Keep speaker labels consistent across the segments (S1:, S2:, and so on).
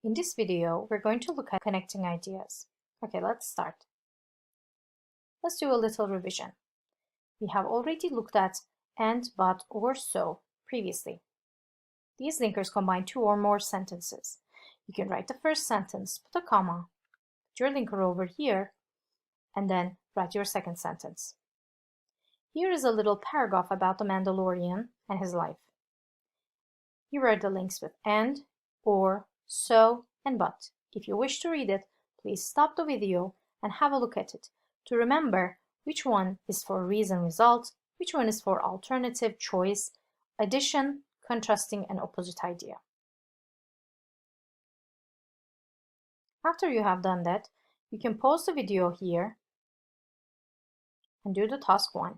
S1: In this video, we're going to look at connecting ideas. Okay, let's start. Let's do a little revision. We have already looked at and, but, or, so previously. These linkers combine two or more sentences. You can write the first sentence, put a comma, put your linker over here, and then write your second sentence. Here is a little paragraph about the Mandalorian and his life. Here are the links with and, or, so, and but. If you wish to read it, please stop the video and have a look at it to remember which one is for reason result, which one is for alternative choice, addition, contrasting, and opposite idea. After you have done that, you can pause the video here and do the task 1.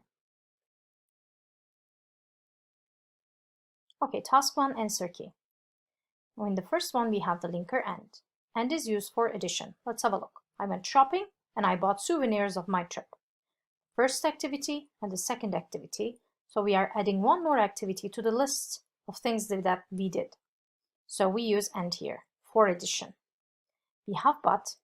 S1: Okay, task 1, answer key. In the first one, we have the linker and. And is used for addition. Let's have a look. I went shopping and I bought souvenirs of my trip. First activity and the second activity. So we are adding one more activity to the list of things that we did. So we use and here for addition. We have but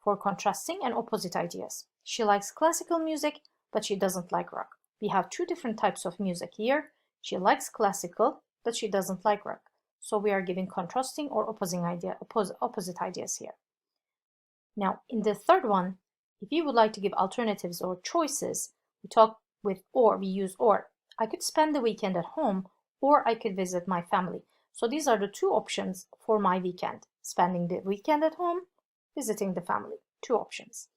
S1: for contrasting and opposite ideas. She likes classical music, but she doesn't like rock. We have two different types of music here. She likes classical, but she doesn't like rock. So we are giving contrasting or opposite ideas here. Now, in the third one, if you would like to give alternatives or choices, we talk with or, we use or. I could spend the weekend at home, or I could visit my family. So these are the two options for my weekend. Spending the weekend at home, visiting the family. Two options.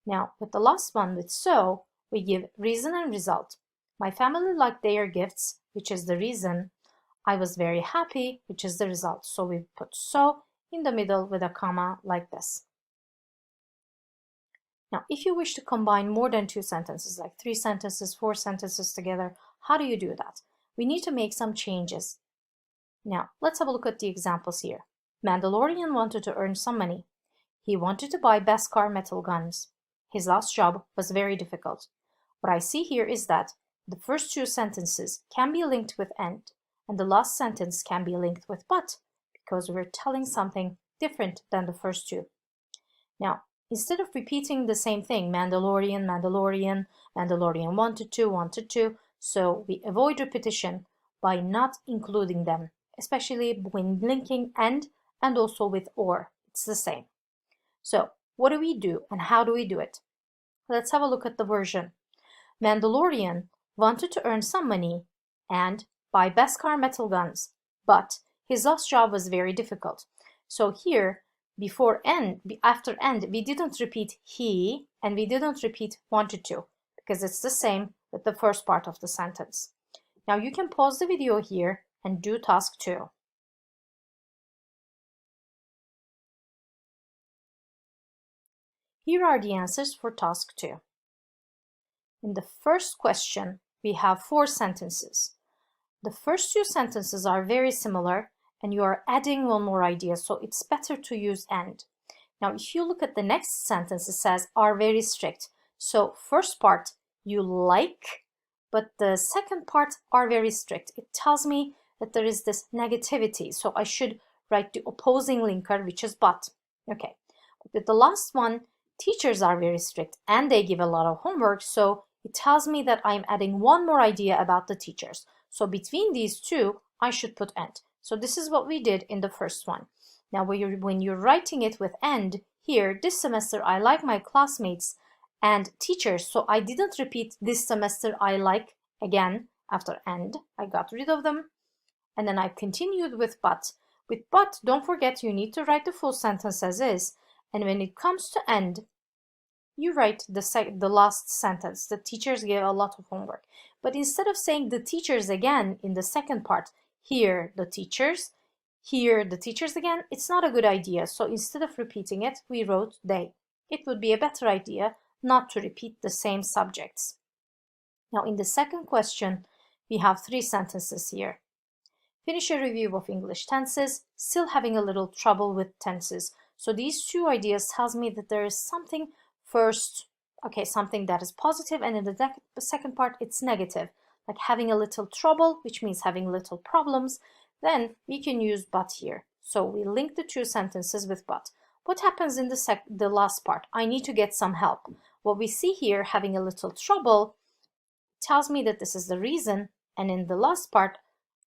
S1: Now, with the last one, with so, we give reason and result. My family liked their gifts, which is the reason. I was very happy, which is the result. So we put so in the middle with a comma like this. Now, if you wish to combine more than two sentences, like 3 sentences, 4 sentences together, how do you do that? We need to make some changes. Now, let's have a look at the examples here. Mandalorian wanted to earn some money. He wanted to buy Beskar metal guns. His last job was very difficult. What I see here is that the first 2 sentences can be linked with and the last sentence can be linked with but, because we're telling something different than the first 2. Now, instead of repeating the same thing, Mandalorian, Mandalorian, Mandalorian wanted to, so we avoid repetition by not including them, especially when linking and also with or. It's the same. So, what do we do and how do we do it? Let's have a look at the version. Mandalorian wanted to earn some money and buy Beskar metal guns, but his last job was very difficult. So here, after and, we didn't repeat he and we didn't repeat wanted to, because it's the same with the first part of the sentence. Now you can pause the video here and do task 2. Here are the answers for task 2. In the first question, we have 4 sentences. The first 2 sentences are very similar and you are adding one more idea, so it's better to use and. Now, if you look at the next sentence, it says are very strict. So first part you like, but the second part are very strict. It tells me that there is this negativity, so I should write the opposing linker, which is but. Okay, with the last one, teachers are very strict and they give a lot of homework, so it tells me that I'm adding one more idea about the teachers. So between these 2, I should put and. So this is what we did in the first one. Now when you're writing it with and, here, this semester I like my classmates and teachers. So I didn't repeat this semester I like again after and. I got rid of them. And then I continued with but. With but, don't forget you need to write the full sentence as is. And when it comes to end, you write the last sentence. The teachers gave a lot of homework. But instead of saying the teachers again in the second part, here the teachers again, it's not a good idea. So instead of repeating it, we wrote they. It would be a better idea not to repeat the same subjects. Now in the second question, we have 3 sentences here. Finish a review of English tenses, still having a little trouble with tenses. So these 2 ideas tells me that there is something first, okay, something that is positive, and in the second part it's negative, like having a little trouble, which means having little problems. Then we can use but here. So we link the two sentences with but. What happens in the last part? I need to get some help. What we see here, having a little trouble, tells me that this is the reason, and in the last part,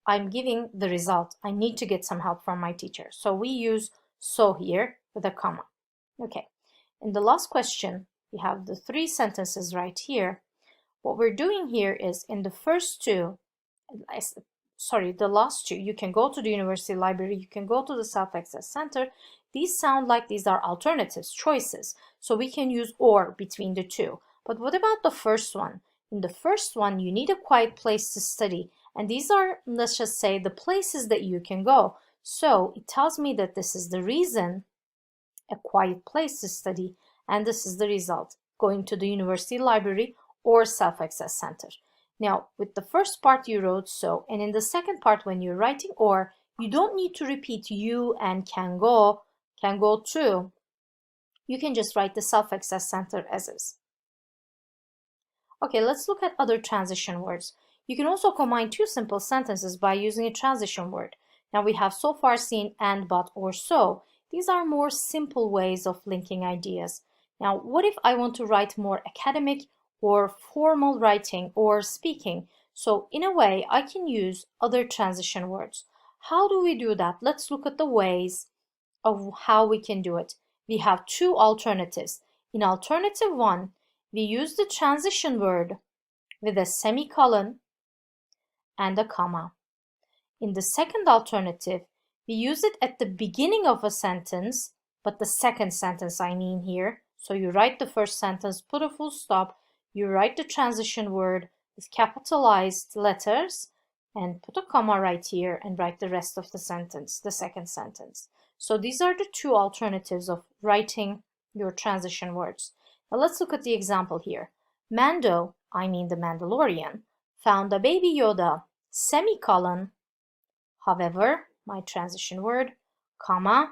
S1: I'm giving the result. I need to get some help from my teacher. So we use so here with a comma. Okay, in the last question, we have the three sentences right here. What we're doing here is in the first two, the last two, you can go to the university library, you can go to the self-access center. These sound like these are alternatives, choices. So we can use or between the two. But what about the first one? In the first one, you need a quiet place to study. And these are, let's just say, the places that you can go. So it tells me that this is the reason, a quiet place to study, and this is the result, going to the university library or self-access center. Now, with the first part you wrote so, and in the second part when you're writing or, you don't need to repeat you and can go to. You can just write the self-access center as is. Okay, let's look at other transition words. You can also combine two simple sentences by using a transition word. Now we have so far seen and, but, or so. These are more simple ways of linking ideas. Now, what if I want to write more academic or formal writing or speaking? So in a way, I can use other transition words. How do we do that? Let's look at the ways of how we can do it. We have two alternatives. In alternative one, we use the transition word with a semicolon and a comma. In the second alternative, we use it at the beginning of a sentence, but the second sentence I mean here. So you write the first sentence, put a full stop, you write the transition word with capitalized letters, and put a comma right here and write the rest of the sentence, the second sentence. So these are the two alternatives of writing your transition words. Now let's look at the example here. Mando, I mean the Mandalorian, found a baby Yoda, semicolon. However, my transition word, comma,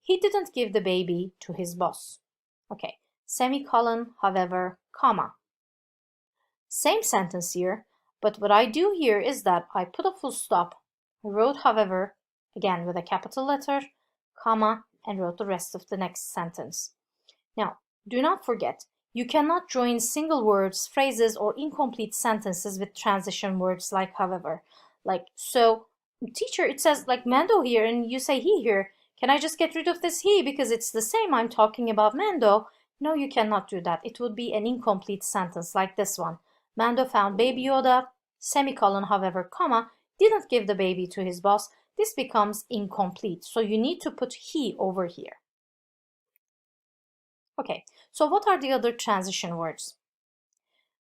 S1: he didn't give the baby to his boss. Okay, semicolon, however, comma. Same sentence here, but what I do here is that I put a full stop. I wrote, however, again with a capital letter, comma, and wrote the rest of the next sentence. Now, do not forget, you cannot join single words, phrases, or incomplete sentences with transition words like however. Like, so, teacher, it says like Mando here, and you say he here. Can I just get rid of this he because it's the same? I'm talking about Mando. No, you cannot do that. It would be an incomplete sentence like this one. Mando found baby Yoda, semicolon, however, comma, didn't give the baby to his boss. This becomes incomplete. So you need to put he over here. Okay, so what are the other transition words?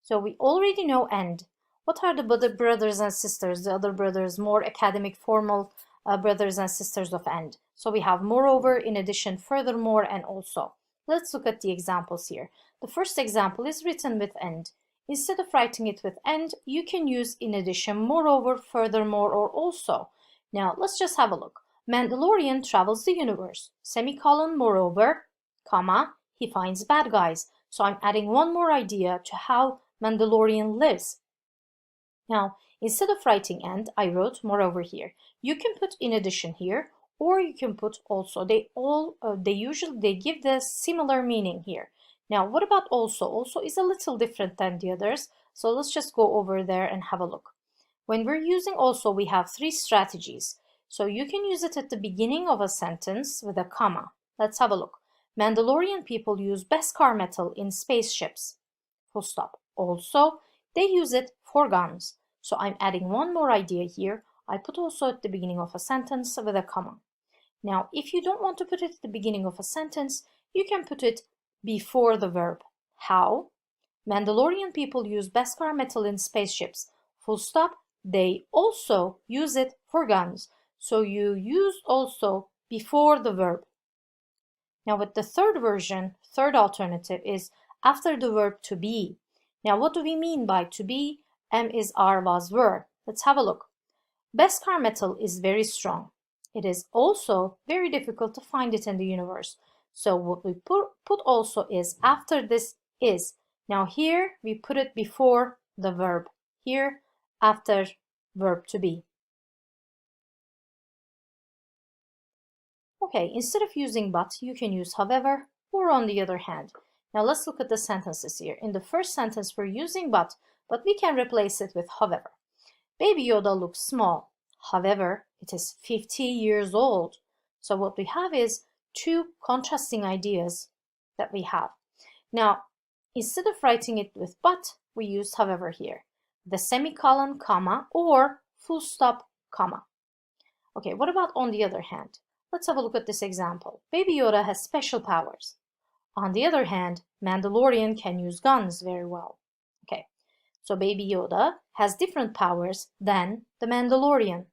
S1: So we already know and. What are the brothers and sisters, the other brothers, more academic, formal brothers and sisters of and? So we have moreover, in addition, furthermore, and also. Let's look at the examples here. The first example is written with and. Instead of writing it with and, you can use in addition, moreover, furthermore, or also. Now, let's just have a look. Mandalorian travels the universe, semicolon, moreover, comma, he finds bad guys. So I'm adding one more idea to how Mandalorian lives. Now, instead of writing and, I wrote moreover here. You can put in addition here, or you can put also. They give the similar meaning here. Now, what about also? Also is a little different than the others. So let's just go over there and have a look. When we're using also, we have three strategies. So you can use it at the beginning of a sentence with a comma. Let's have a look. Mandalorian people use Beskar metal in spaceships. Full stop. Also, they use it for guns. So I'm adding one more idea here. I put also at the beginning of a sentence with a comma. Now, if you don't want to put it at the beginning of a sentence, you can put it before the verb. How? Mandalorian people use Beskar metal in spaceships. Full stop. They also use it for guns. So you use also before the verb. Now with the third version, third alternative is after the verb to be. Now what do we mean by to be? Am is, are, was, were. Let's have a look. Beskar metal is very strong. It is also very difficult to find it in the universe. So what we put also is after this is. Now here we put it before the verb. Here after verb to be. Okay, instead of using but, you can use however or on the other hand. Now let's look at the sentences here. In the first sentence, we're using but we can replace it with however. Baby Yoda looks small. However, it is 50 years old. So what we have is two contrasting ideas that we have. Now, instead of writing it with but, we use however here. The semicolon, comma, or full stop, comma. Okay, what about on the other hand? Let's have a look at this example. Baby Yoda has special powers. On the other hand, Mandalorian can use guns very well. Okay, so Baby Yoda has different powers than the Mandalorian.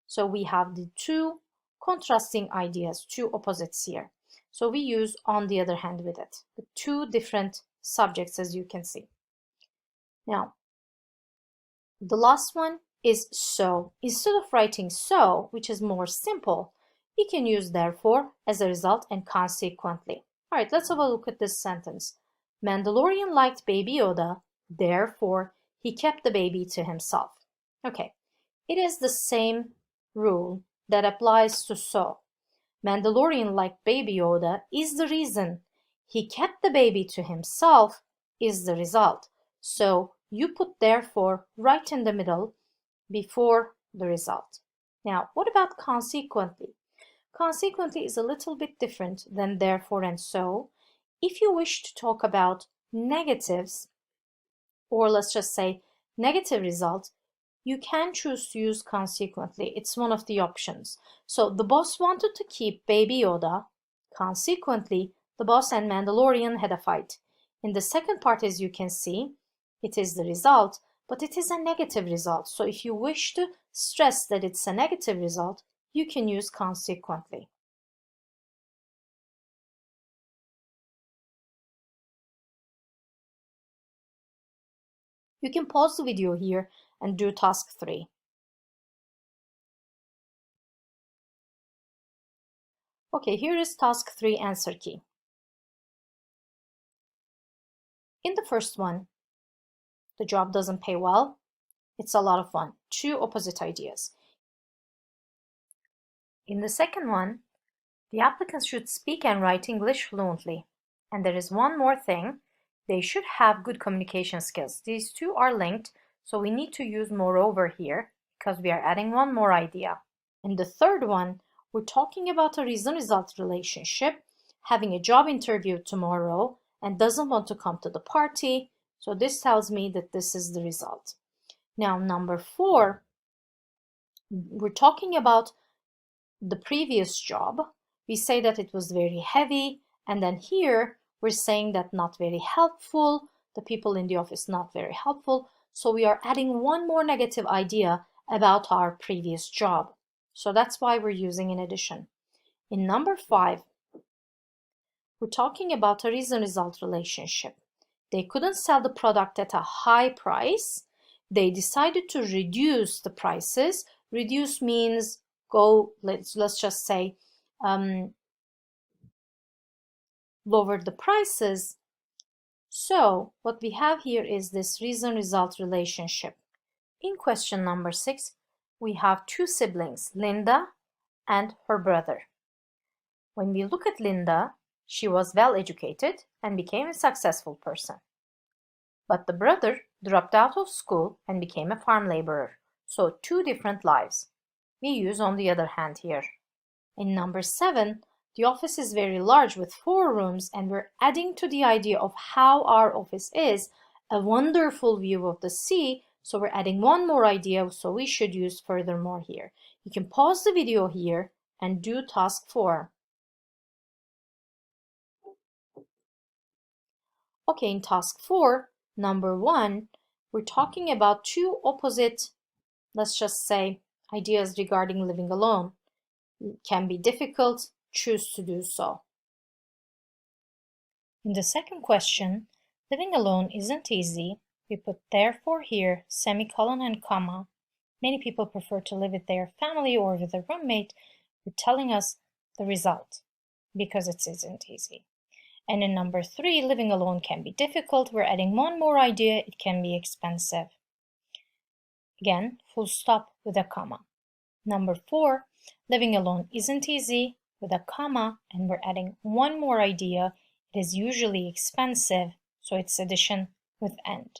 S1: So we have the two contrasting ideas, two opposites here. So we use on the other hand with it, with two different subjects, as you can see. Now, the last one is so. Instead of writing so, which is more simple, we can use therefore, as a result, and consequently. All right, let's have a look at this sentence. Mandalorian liked Baby Yoda, therefore he kept the baby to himself. Okay, it is the same rule that applies to so. Mandalorian liked Baby Yoda is the reason. He kept the baby to himself is the result. So you put therefore right in the middle before the result. Now, what about consequently? Consequently is a little bit different than therefore and so. If you wish to talk about negatives, or let's just say negative result, you can choose to use consequently. It's one of the options. So the boss wanted to keep Baby Yoda. Consequently, the boss and Mandalorian had a fight. In the second part, as you can see, it is the result, but it is a negative result. So if you wish to stress that it's a negative result, you can use consequently. You can pause the video here and do task 3. Okay, here is task 3 answer key. In the first one, the job doesn't pay well. It's a lot of fun. Two opposite ideas. In the second one, the applicants should speak and write English fluently. And there is one more thing. They should have good communication skills. These two are linked, so we need to use moreover here because we are adding one more idea. In the third one, we're talking about a reason-result relationship, having a job interview tomorrow and doesn't want to come to the party. So this tells me that this is the result. Now, number 4, we're talking about the previous job. We say that it was very heavy, and then here we're saying that not very helpful. The people in the office not very helpful. So we are adding one more negative idea about our previous job. So that's why we're using in addition. In number 5, we're talking about a reason-result relationship. They couldn't sell the product at a high price. They decided to reduce the prices. Reduce means go, let's just say, lower the prices. So what we have here is this reason-result relationship. In question number 6, we have two siblings, Linda and her brother. When we look at Linda, she was well educated and became a successful person. But the brother dropped out of school and became a farm laborer. So two different lives. We use on the other hand here. In number 7, the office is very large with 4 rooms, and we're adding to the idea of how our office is a wonderful view of the sea. So we're adding one more idea, so we should use furthermore here. You can pause the video here and do task 4. Okay, in task 4, number 1, we're talking about two opposite, let's just say, ideas regarding living alone. It can be difficult, choose to do so. In the second question, living alone isn't easy. We put therefore here, semicolon and comma. Many people prefer to live with their family or with a roommate. We're telling us the result, because it isn't easy. And in number 3, living alone can be difficult. We're adding one more idea. It can be expensive. Again, full stop with a comma. Number 4, living alone isn't easy. with a comma, and we're adding one more idea. It is usually expensive, so it's addition with and.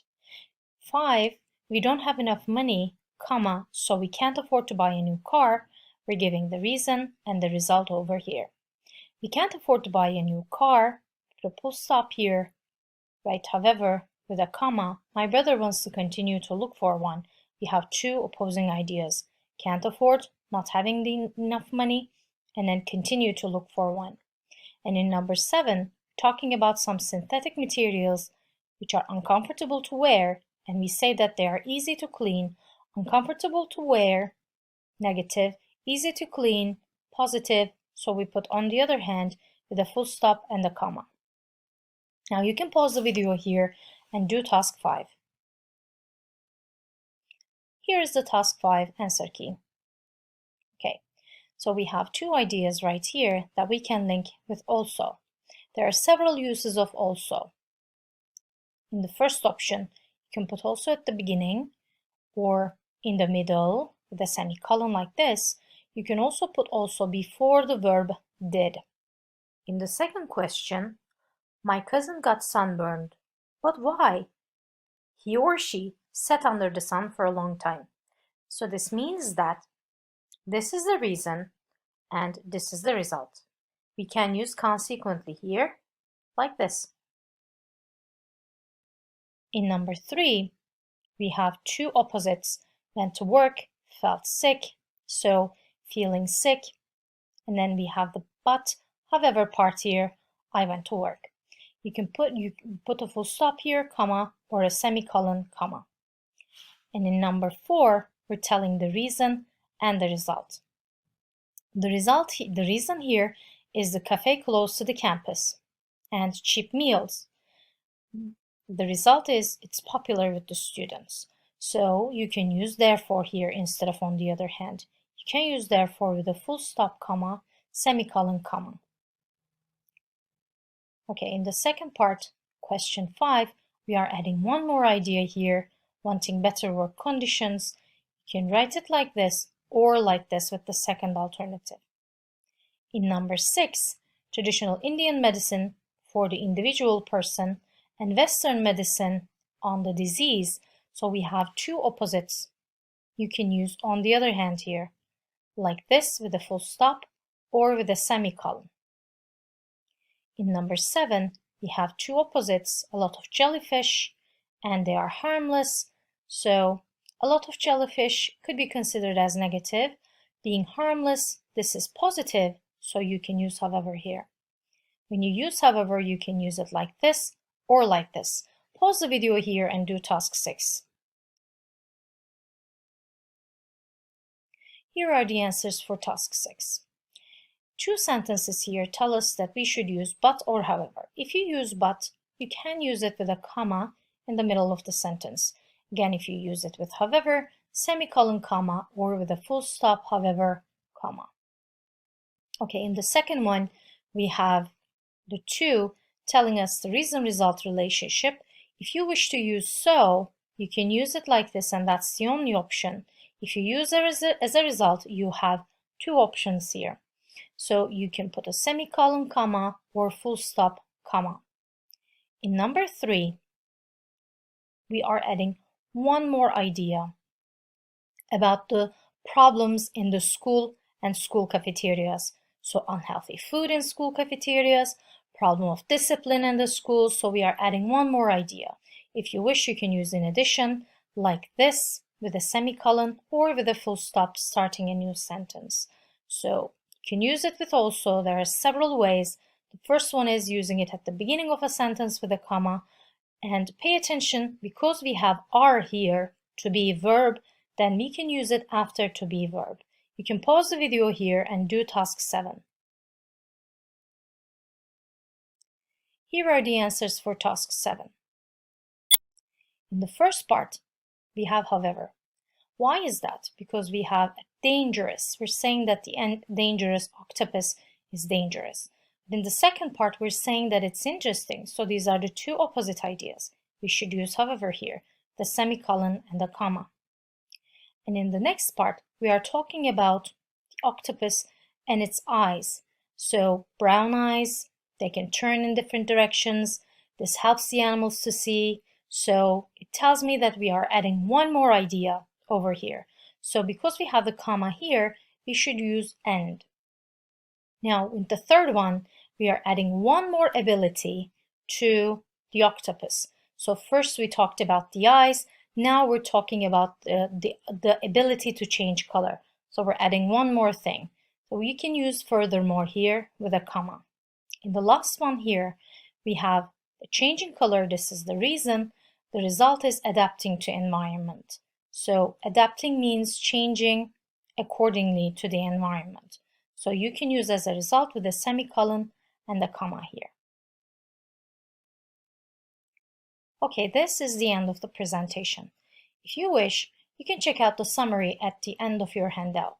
S1: 5, we don't have enough money, comma, so we can't afford to buy a new car. We're giving the reason and the result over here. We can't afford to buy a new car, put a full stop here, right? However, with a comma, my brother wants to continue to look for one. We have two opposing ideas. Can't afford, not having enough money, and then continue to look for one. And in number 7, talking about some synthetic materials which are uncomfortable to wear, and we say that they are easy to clean, uncomfortable to wear, negative, easy to clean, positive, so we put on the other hand with a full stop and a comma. Now you can pause the video here and do task 5. Here is the task 5 answer key. Okay, so we have two ideas right here that we can link with also. There are several uses of also. In the first option, you can put also at the beginning or in the middle with a semicolon like this. You can also put also before the verb did. In the second question, my cousin got sunburned. But why? He or she sat under the sun for a long time. So this means that this is the reason and this is the result. We can use consequently here like this. In number 3, we have two opposites. Went to work, felt sick, so feeling sick. And then we have the but, however part here, I went to work. You can put a full stop here, comma, or a semicolon, comma. And in number 4, we're telling the reason and the result. The reason here is the cafe close to the campus and cheap meals. The result is it's popular with the students. So you can use therefore here instead of on the other hand. You can use therefore with a full stop, comma, semicolon, comma. Okay, in the second part, question 5, we are adding one more idea here, wanting better work conditions. You can write it like this or like this with the second alternative. In number 6, traditional Indian medicine for the individual person and Western medicine on the disease. So we have two opposites. You can use on the other hand here, like this with a full stop or with a semicolon. In number 7, we have two opposites, a lot of jellyfish, and they are harmless. So a lot of jellyfish could be considered as negative. Being harmless, this is positive, so you can use however here. When you use however, you can use it like this or like this. Pause the video here and do task 6. Here are the answers for task 6. Two sentences here tell us that we should use but or however. If you use but, you can use it with a comma in the middle of the sentence. Again, if you use it with however, semicolon, comma, or with a full stop, however, comma. Okay, in the second one, we have the two telling us the reason-result relationship. If you wish to use so, you can use it like this, and that's the only option. If you use it as a result, you have two options here. So you can put a semicolon, comma, or full stop, comma. In number 3, we are adding one more idea about the problems in the school and school cafeterias. So unhealthy food in school cafeterias, problem of discipline in the school. So we are adding one more idea. If you wish, you can use in addition like this with a semicolon or with a full stop starting a new sentence. So you can use it with also. There are several ways. The first one is using it at the beginning of a sentence with a comma. And pay attention, because we have are here, to be verb, then we can use it after to be verb. You can pause the video here and do task 7. Here are the answers for task 7. In the first part, we have however. Why is that? Because we have dangerous. We're saying that the dangerous octopus is dangerous. But in the second part, we're saying that it's interesting. So these are the two opposite ideas. We should use however here, the semicolon and the comma. And in the next part, we are talking about the octopus and its eyes. So brown eyes, they can turn in different directions. This helps the animals to see. So it tells me that we are adding one more idea over here. So because we have the comma here, we should use and. Now, with the third one, we are adding one more ability to the octopus. So first we talked about the eyes. Now we're talking about the ability to change color. So we're adding one more thing. So we can use furthermore here with a comma. In the last one here, we have the changing color. This is the reason. The result is adapting to environment. So adapting means changing accordingly to the environment. So you can use as a result with a semicolon and a comma here. Okay, this is the end of the presentation. If you wish, you can check out the summary at the end of your handout.